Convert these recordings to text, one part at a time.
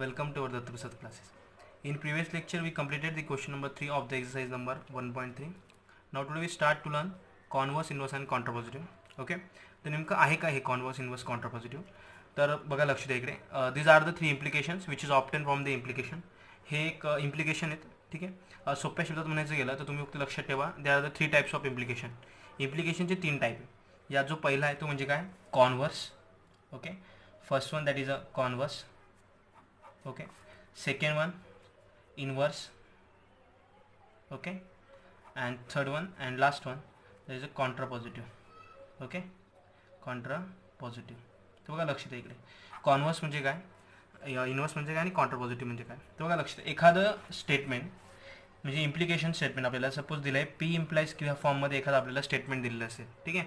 Welcome to our Datta Prasad classes. In previous lecture, we completed the question number 3 of the exercise number 1.3. Now today we start to learn converse, inverse and contrapositive. Okay. तर नेमकं आहे का हे converse inverse contrapositive. तर बघा लक्ष द्या इकडे. These are the 3 implications which is obtained from the implication. हे एक इम्प्लिकेशन आहेत. ठीक आहे. सोप्या शब्दात म्हणायचं गेलं तर तुम्ही फक्त लक्षात ठेवा, they are the 3 types of implication. इम्प्लिकेशनचे 3 टाईप आहे. यात जो पहिला आहे तो म्हणजे काय, converse. Okay. First one that is a converse. okay, second one inverse, okay, and third one and last one there is a contrapositive. okay, contrapositive. तर बघा लक्ष द्या इकडे, कॉन्वर्स म्हणजे काय, इन्वर्स म्हणजे काय आणि कॉन्ट्रापॉझिटिव्ह म्हणजे काय. तर बघा लक्ष द्या, एखादं स्टेटमेंट म्हणजे इम्प्लिकेशन स्टेटमेंट आपल्याला सपोज दिलं आहे, पी इम्प्लाइज किंवा फॉर्ममध्ये एखादं आपल्याला स्टेटमेंट दिलेलं असेल. ठीक आहे,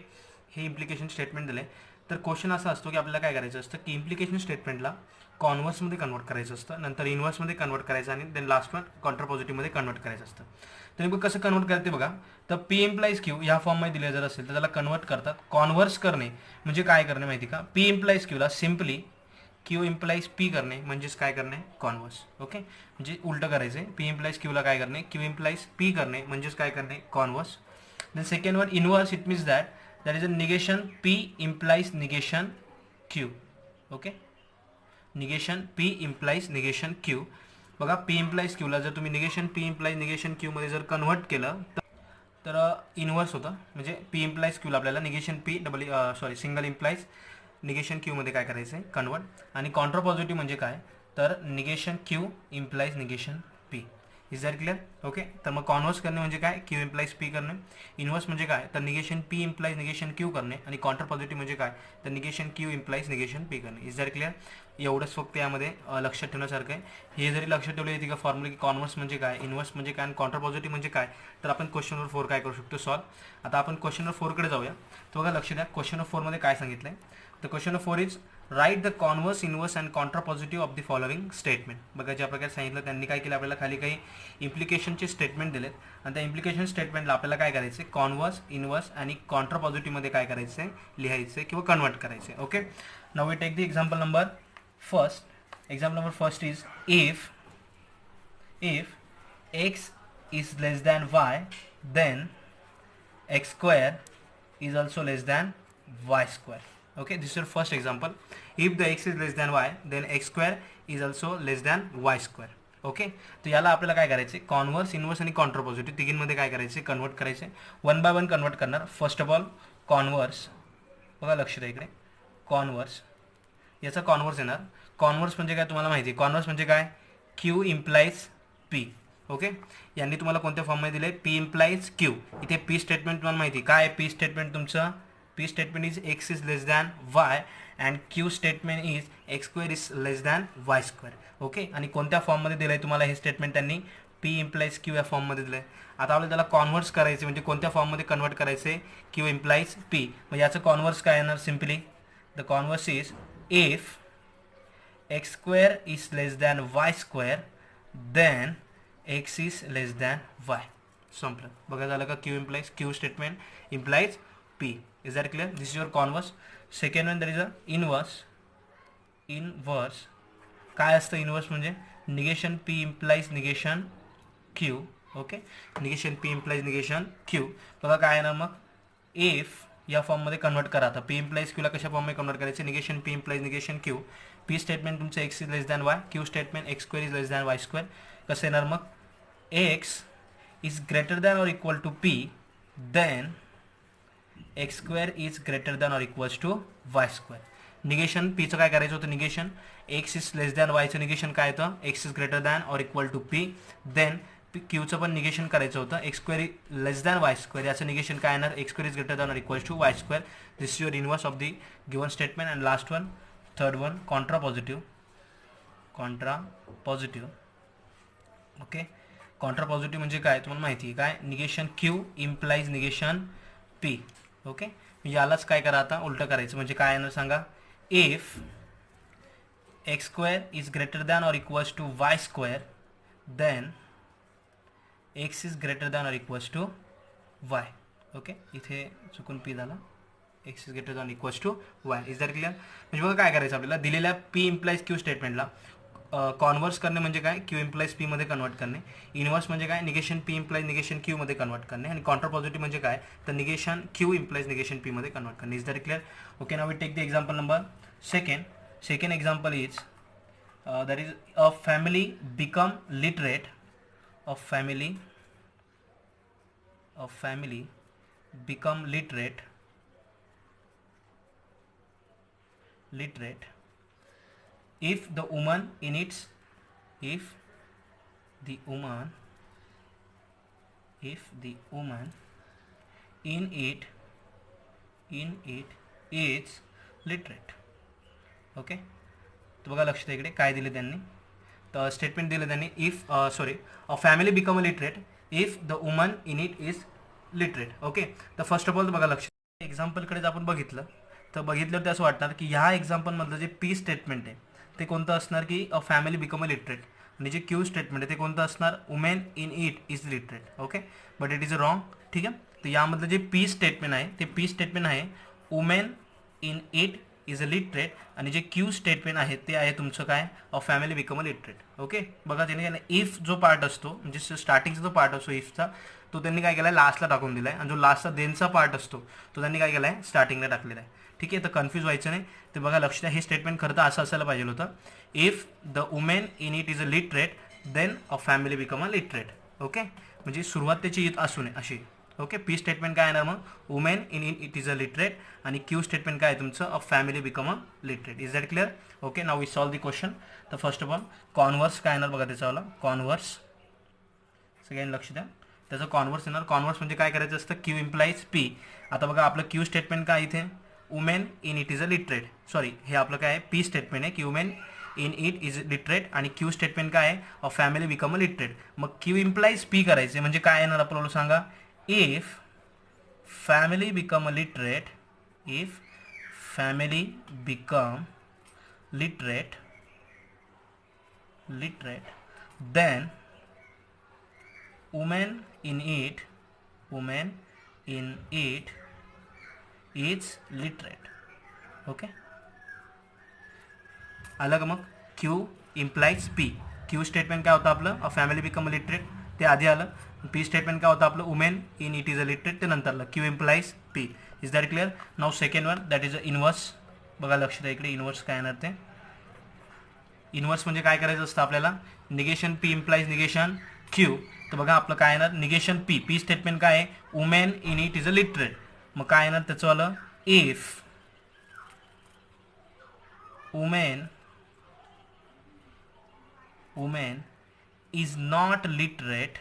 हे इम्प्लिकेशन स्टेटमेंट दिलं आहे. तर क्वेश्चन असा असतो की आपल्याला काय करायचं असतं की इम्प्लिकेशन स्टेटमेंटला कॉन्वर्समध्ये कन्वर्ट करायचं असतं, नंतर इन्वर्समध्ये कन्वर्ट करायचं आणि देन लास्ट वन कॉन्ट्रापॉझिटिव्हमध्ये कन्वर्ट करायचं असतं. तर नेमकं कसं कन्वर्ट करते बघा, तर पी इम्प्लाइज क्यू ह्या फॉर्ममध्ये दिले जर असेल तर त्याला कन्वर्ट करतात. कॉन्वर्स करणे म्हणजे काय करणे माहिती का, पी इम्प्लाइज क्यूला सिम्पली क्यू इम्प्लाइज पी करणे म्हणजेच काय करणे, कॉन्वर्स. ओके, म्हणजे उलटं करायचं आहे, पी इम्प्लाइज क्यूला काय करणे, क्यू इम्प्लाइज पी करणे म्हणजेच काय करणे, converse. Then second one inverse, it means that is a negation P implies negation q. Okay, negation P implies negation q. बघा, पी इम्प्लाइज क्यूला जर तुम्ही निगेशन पी इम्प्लाइज निगेशन क्यूमध्ये जर कन्वर्ट केलं तर इन्वर्स होतं. म्हणजे पी इम्प्लाइज क्यूला आपल्याला negation P single implies negation क्यूमध्ये काय करायचं आहे, कन्वर्ट. आणि कॉन्ट्रापॉझिटिव्ह म्हणजे काय, तर negation Q implies negation P. Is that clear. Okay, तर मग कॉन्वर्स करणे म्हणजे काय, क्यू इम्प्लाइज पी करणे. इन्वर्स म्हणजे काय, तर negation P implies negation Q करणे. आणि कॉन्ट्रापॉझिटिव्ह म्हणजे काय, तर negation Q implies negation P करणे. Is that clear. एवढंच फक्त यामध्ये लक्षात ठेवण्यासारखं आहे. हे जरी लक्षात ठेवलं येते का फॉर्म्युला की कॉन्वर्स म्हणजे काय, इन्वर्स म्हणजे काय आणि कॉन्ट्रापॉझिटिव्ह म्हणजे काय, तर आपण क्वेश्चन नंबर 4 काय करू शकतो, सॉल्व. आता आपण क्वेश्चन नंबर 4 कडे जाऊया. तर बघा लक्ष द्या, क्वेश्चन नंबर 4 मध्ये काय सांगितलं आहे. तर question number 4 is write the converse inverse and contrapositive of the following statement. बघा ज्या प्रकारे सांगितलं त्यांनी काय केलं, आपल्याला खाली काही इम्प्लिकेशनचे स्टेटमेंट दिलेत आणि त्या इम्प्लिकेशन स्टेटमेंटला आपल्याला काय करायचं आहे, कॉन्वर्स इन्वर्स आणि कॉन्ट्रापॉझिटिव्हमध्ये काय करायचं आहे, लिहायचं आहे किंवा कन्वर्ट करायचं आहे. Okay, now we take the example number first. Example number first is if x is less than y, then x square is also less than y square. Okay, this is your first example. If the x is less than y, then x square is also less than y square. Okay, तर याला आपल्याला काय करायचे, converse inverse आणि contrapositive तिघींमध्ये काय करायचे, convert करायचे. One by one convert करणार. फर्स्ट ऑफ ऑल कॉन्वर्स, बघा लक्ष द्या इकडे, कॉन्वर्स, याचा कॉन्वर्स येणार. कॉन्वर्स म्हणजे काय तुम्हाला माहिती आहे, कॉन्वर्स म्हणजे काय, क्यू इम्प्लाइज पी. ओके, यांनी तुम्हाला कोणत्या फॉर्ममध्ये दिले, पी इम्प्लाइज क्यू. इथे पी स्टेटमेंट तुम्हाला माहिती आहे काय, पी स्टेटमेंट तुमचं, P statement is x is less than Y and Q statement is x square is less than Y square. Okay, आणि कोणत्या फॉर्ममध्ये दिलं आहे तुम्हाला हे स्टेटमेंट, त्यांनी पी इम्प्लाइज क्यू या फॉर्ममध्ये दिलं आहे. आता आपल्याला त्याला कॉन्वर्स करायचे म्हणजे कोणत्या फॉर्ममध्ये कन्वर्ट करायचे, क्यू इम्प्लाइज पी. मग याचं कॉन्वर्स काय येणार, simply the converse is if x square is less than y square, then x is less than y. संपलं. बघा झालं का, q implies q statement implies p. Is that clear? This is your converse. Second one, there is a inverse. Inverse काय असतं, inverse म्हणजे negation p implies negation q. Okay, negation p implies negation q. बघा काय येणार मग, if या फॉर्ममध्ये convert करा. आता पी इम्प्लाइज क्यूला कशा फॉर्ममध्ये कन्वर्ट करायचे, negation P implies negation Q. P statement तुमचं X is less than Y, Q statement X square is less than Y square. कसं येणार मग, X is greater than or equal to P, then X square is greater than or equals to Y square. Negation पीचं काय करायचं होतं, negation X is less than वायचं negation काय होतं, X is greater than or equal to P. Then क्यूचं पण negation करायचं होतं, X square less than Y square. याचं निगेशन काय येणार, X square is greater than or equals to Y square. This is your inverse of the given statement. And last one, third one, contrapositive. Contrapositive. Okay, contrapositive म्हणजे काय तुम्हाला माहिती आहे काय, negation Q implies negation P. Okay, यालाच काय करा आता, उलटं करायचं. म्हणजे काय येणार सांगा, if x square is greater than or equals to Y square, then x is greater than or equals to y. Okay, इथे चुकून p झाला, x is greater than or equals to y. Is that clear. म्हणजे बघा काय करायचं आपल्याला, दिलेल्या p implies q स्टेटमेंटला कॉन्व्हर्स करणे म्हणजे काय, क्यू इम्प्लाइज पी मध्ये कन्वर्ट करणे. इन्व्हर्स म्हणजे काय, negation P implies negation q मध्ये कन्वर्ट करणे. आणि कॉन्ट्रा पॉझिटिव्ह म्हणजे काय, तर निगेशन क्यू इम्प्लाइज निगेशन पी मध्ये कन्वर्ट करणे. Is that clear? Okay, now we take the example number second. Second example is that is a family become literate, a family become literate if the woman in its if the woman in it is literate. Okay, तर बघा लक्ष द्या इकडे काय दिले त्यांनी. तर statement दिलं त्यांनी, if a family become a literate if the woman in it is literate. Okay, तर फर्स्ट ऑफ ऑल बघा लक्ष, एक्झाम्पलकडे जर आपण बघितलं तर बघितल्यावर ते असं वाटणार की ह्या एक्झाम्पलमधलं जे पी स्टेटमेंट आहे ते कोणतं असणार की a family become a literate, आणि जे क्यू स्टेटमेंट आहे ते कोणतं असणार, women in it is literate. Okay, but it is wrong. ठीक आहे, तर यामधलं जे पी स्टेटमेंट आहे ते पी स्टेटमेंट आहे women in it is a literate, आणि जे क्यू स्टेटमेंट आहे ते आहे तुमचं काय, a family become a literate. Okay, बघा त्याने इफ जो पार्ट असतो म्हणजे स्टार्टिंगचा जो पार्ट असतो इफचा, तो त्यांनी काय केला आहे लास्टला टाकून दिला आहे, आणि जो लास्टचा देनचा पार्ट असतो तो त्यांनी काय केला आहे स्टार्टिंगला टाकलेला आहे. ठीक आहे, तर कन्फ्यूज व्हायचं नाही. ते बघा लक्ष द्या, हे स्टेटमेंट खरं तर असं असायला पाहिजे होतं, if the women in it is a literate then a family become a literate. Okay, म्हणजे सुरुवात त्याची इथ असू नये अशी. ओके, पी स्टेटमेंट काय येणार मग, women in it is a literate, आणि क्यू स्टेटमेंट काय आहे तुमचं, a family become a literate. Is that clear? Okay, now we solve the question. तर फर्स्ट ऑफ ऑल कॉन्व्हर्स काय येणार बघा त्याच्यावाला, कॉन्व्हर्स सगळ्यांनी लक्ष द्या. त्याचं कॉन्व्हर्स येणार, कॉन्व्हर्स म्हणजे काय करायचं असतं, क्यू इम्प्लाइज पी. आता बघा आपलं क्यू स्टेटमेंट काय इथे, women in it is a literate, sorry हे आपलं काय आहे पी स्टेटमेंट आहे की women in it is literate, आणि क्यू स्टेटमेंट काय आहे, अ फॅमिली बिकम अ लिटरेट. मग क्यू इम्प्लाइज पी करायचे म्हणजे काय येणार आपल्याला सांगा, if family become a literate, if family become literate then woman in it is literate. Okay, आलं का मग, Q implies P. Q statement काय होतं आपलं, a family become a literate, ते आधी आलं. पी स्टेटमेंट काय होतं आपलं, women in it is a literate, ते नंतरला Q implies P. Is that clear? Now second one that is a inverse. बघा लक्ष द्या इकडे, इन्व्हर्स काय येणार ते, इन्व्हर्स म्हणजे काय करायचं असतं आपल्याला, negation P implies negation Q. तर बघा आपलं काय येणार, निगेशन पी, पी स्टेटमेंट काय आहे, women in it is a literate. मग काय येणार त्याचं आलं, if women is not literate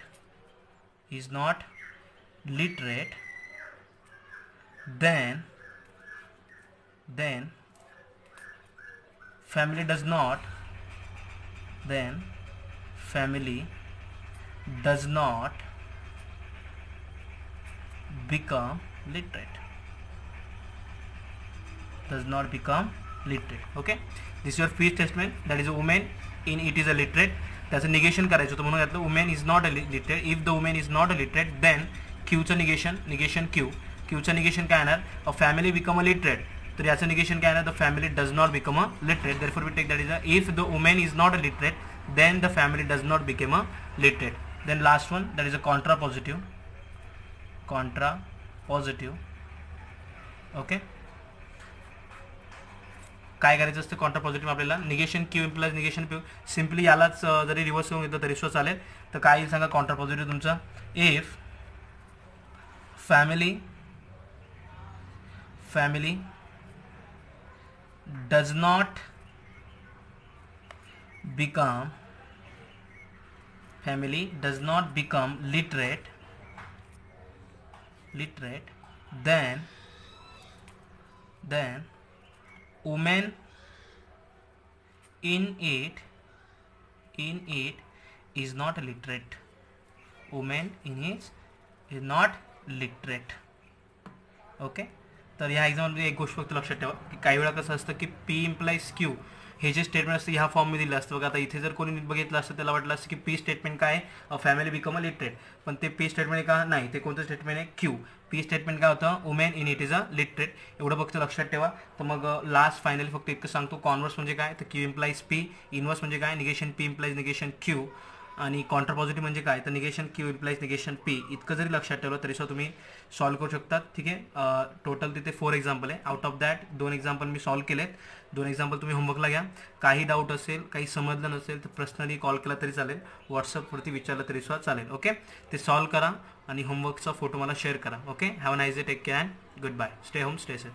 then family does not become literate. Okay, this is your first statement, that is a woman in it is a literate. त्याचं negation करायचं होतं म्हणून घातलं women is not a literate. If the women is not a literate then क्यूचं negation क्यूचं negation काय येणार, a family become a literate. तर याचं निगेशन काय येणार, the family does not become a literate. Therefore we take that is a, if the women is not a literate then the family does not become a literate. Then last one that is a Contra positive. Okay, काय करायचं असतं Contra positive आपल्याला, negation Q implies negation Q. Simply यालाच जरी reverse होऊन येतं तरी सुद्धा चालेल. तर काय येईल सांगा कॉन्ट्रा पॉझिटिव्ह तुमचं, if family does not become literate then women in it is not literate. women in it is not literate. Okay, तर ह्या एक्झाममध्ये एक गोष्ट फक्त लक्षात ठेवा की काही वेळा कसं असतं की पी इम्प्लाइज क्यू हे जे स्टेटमेंट असतं ह्या फॉर्ममध्ये दिलं असतं बघा. आता इथे जर कोणी बघितलं असतं त्याला वाटलं असतं की पी स्टेटमेंट काय आहे, फॅमिली बिकम अ लिटरेट, पण ते पी स्टेटमेंट का नाही, ते कोणतं स्टेटमेंट आहे, क्यू. पी स्टेटमेंट काय होतं, women in it is a literate. एवढं फक्त लक्षात ठेवा. तर मग लास्ट फायनली फक्त इतकं सांगतो, कॉन्व्हर्स म्हणजे काय, तर क्यू इम्प्लाइज पी, इन्व्हर्स म्हणजे काय, negation P implies negation Q, आणि कॉन्ट्रा पॉझिटिव्ह म्हणजे काय, तर negation Q implies negation P. इतकं जरी लक्षात ठेवलं तरी सुद्धा तुम्ही सॉल्व्ह करू शकतात. ठीक आहे. टोटल तिथे 4 एक्झाम्पल आहे. Out of that 2 example me solve केलेत. 2 एक्झाम्पल तुम्ही होमवर्कला घ्या. काही डाऊट असेल, काही समजलं नसेल तर पर्सनली कॉल केला तरी चालेल, व्हॉट्सअपवरती विचारलं तरी सुद्धा चालेल. ओके, ते सॉल्व्ह करा आणि होमवर्कचा फोटो मला शेअर करा. Okay, have a nice day, take care and goodbye. Stay home, stay safe.